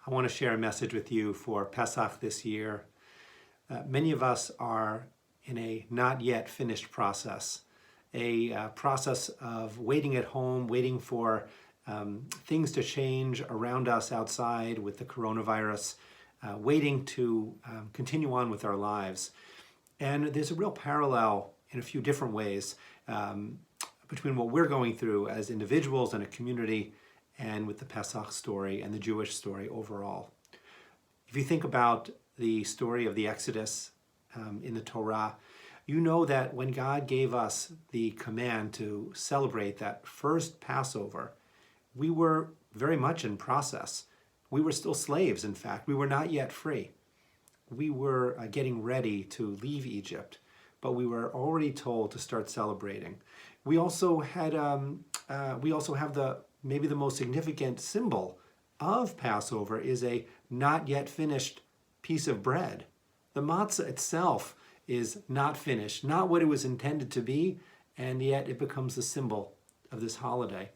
I want to share a message with you for Pesach this year. Many of us are in a not yet finished process, a process of waiting at home, waiting for things to change around us outside with the coronavirus, waiting to continue on with our lives. And there's a real parallel in a few different ways between what we're going through as individuals and a community and with the Pesach story and the Jewish story overall. If you think about the story of the Exodus in the Torah, you know that when God gave us the command to celebrate that first Passover, we were very much in process. We were still slaves, in fact. We were not yet free. We were getting ready to leave Egypt, but we were already told to start celebrating. We also have maybe the most significant symbol of Passover is a not yet finished piece of bread. The matzah itself is not finished, not what it was intended to be, and yet it becomes the symbol of this holiday.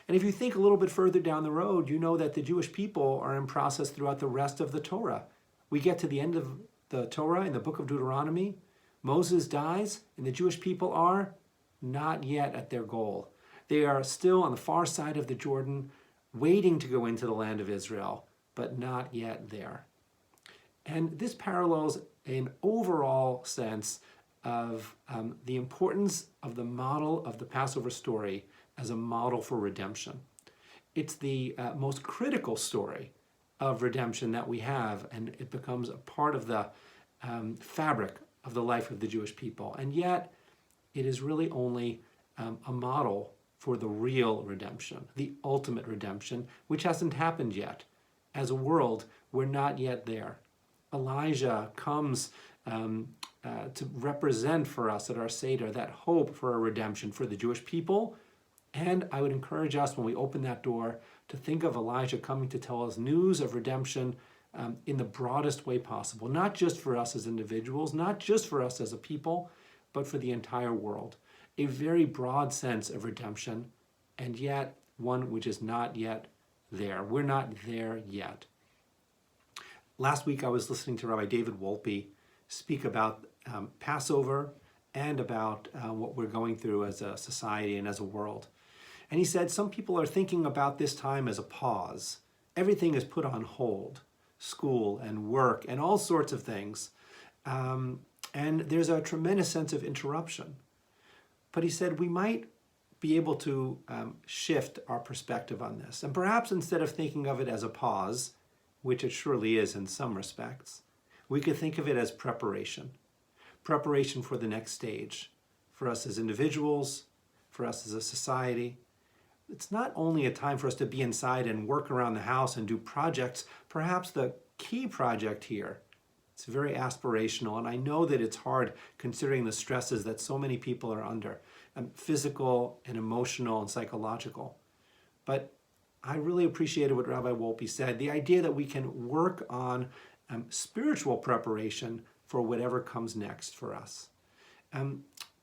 And if you think a little bit further down the road, you know that the Jewish people are in process throughout the rest of the Torah. We get to the end of the Torah in the book of Deuteronomy. Moses dies, and the Jewish people are not yet at their goal. They are still on the far side of the Jordan, waiting to go into the land of Israel, but not yet there. And this parallels an overall sense of the importance of the model of the Passover story as a model for redemption. It's the most critical story of redemption that we have, and it becomes a part of the fabric of the life of the Jewish people. And yet, it is really only a model for the real redemption, the ultimate redemption, which hasn't happened yet. As a world, we're not yet there. Elijah comes to represent for us at our Seder that hope for a redemption for the Jewish people. And I would encourage us, when we open that door, to think of Elijah coming to tell us news of redemption in the broadest way possible, not just for us as individuals, not just for us as a people, but for the entire world. A very broad sense of redemption, and yet one which is not yet there. We're not there yet. Last week I was listening to Rabbi David Wolpe speak about Passover and about what we're going through as a society and as a world. And he said some people are thinking about this time as a pause. Everything is put on hold, school and work and all sorts of things. And there's a tremendous sense of interruption. But he said we might be able to shift our perspective on this. And perhaps instead of thinking of it as a pause, which it surely is in some respects, we could think of it as preparation. Preparation for the next stage, for us as individuals, for us as a society. It's not only a time for us to be inside and work around the house and do projects. Perhaps the key project here, it's very aspirational, and I know that it's hard considering the stresses that so many people are under, physical and emotional and psychological. But I really appreciated what Rabbi Wolpe said, the idea that we can work on spiritual preparation for whatever comes next for us.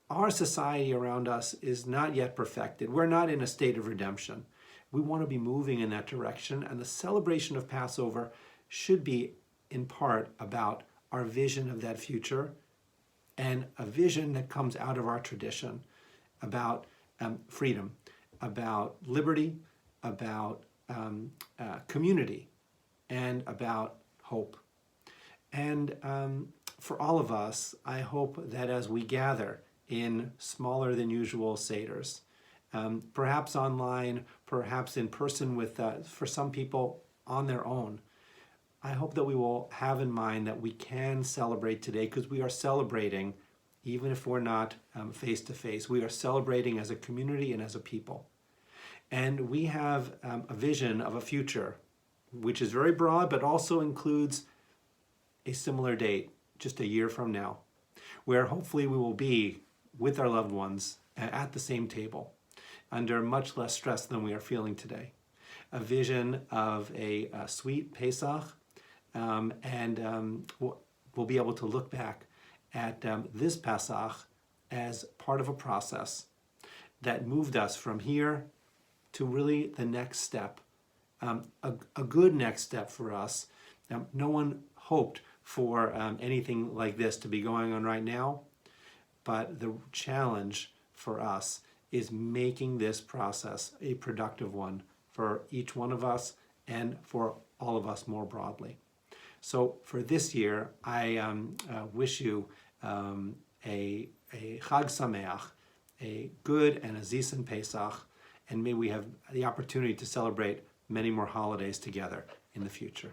Our society around us is not yet perfected. We're not in a state of redemption. We want to be moving in that direction, and the celebration of Passover should be in part about our vision of that future and a vision that comes out of our tradition about freedom, about liberty, about community, and about hope. And for all of us, I hope that as we gather in smaller than usual Seders, perhaps online, perhaps in person with, for some people, on their own, I hope that we will have in mind that we can celebrate today, because we are celebrating even if we're not face to face. We are celebrating as a community and as a people. And we have a vision of a future which is very broad, but also includes a similar date, just a year from now, where hopefully we will be with our loved ones at the same table, under much less stress than we are feeling today. A vision of a sweet Pesach, and we'll be able to look back at this Pesach as part of a process that moved us from here to really the next step a good next step for us. No one hoped for anything like this to be going on right now, but the challenge for us is making this process a productive one for each one of us and for all of us more broadly. So for this year, I wish you a Chag Sameach, a good and a Zisen Pesach, and may we have the opportunity to celebrate many more holidays together in the future.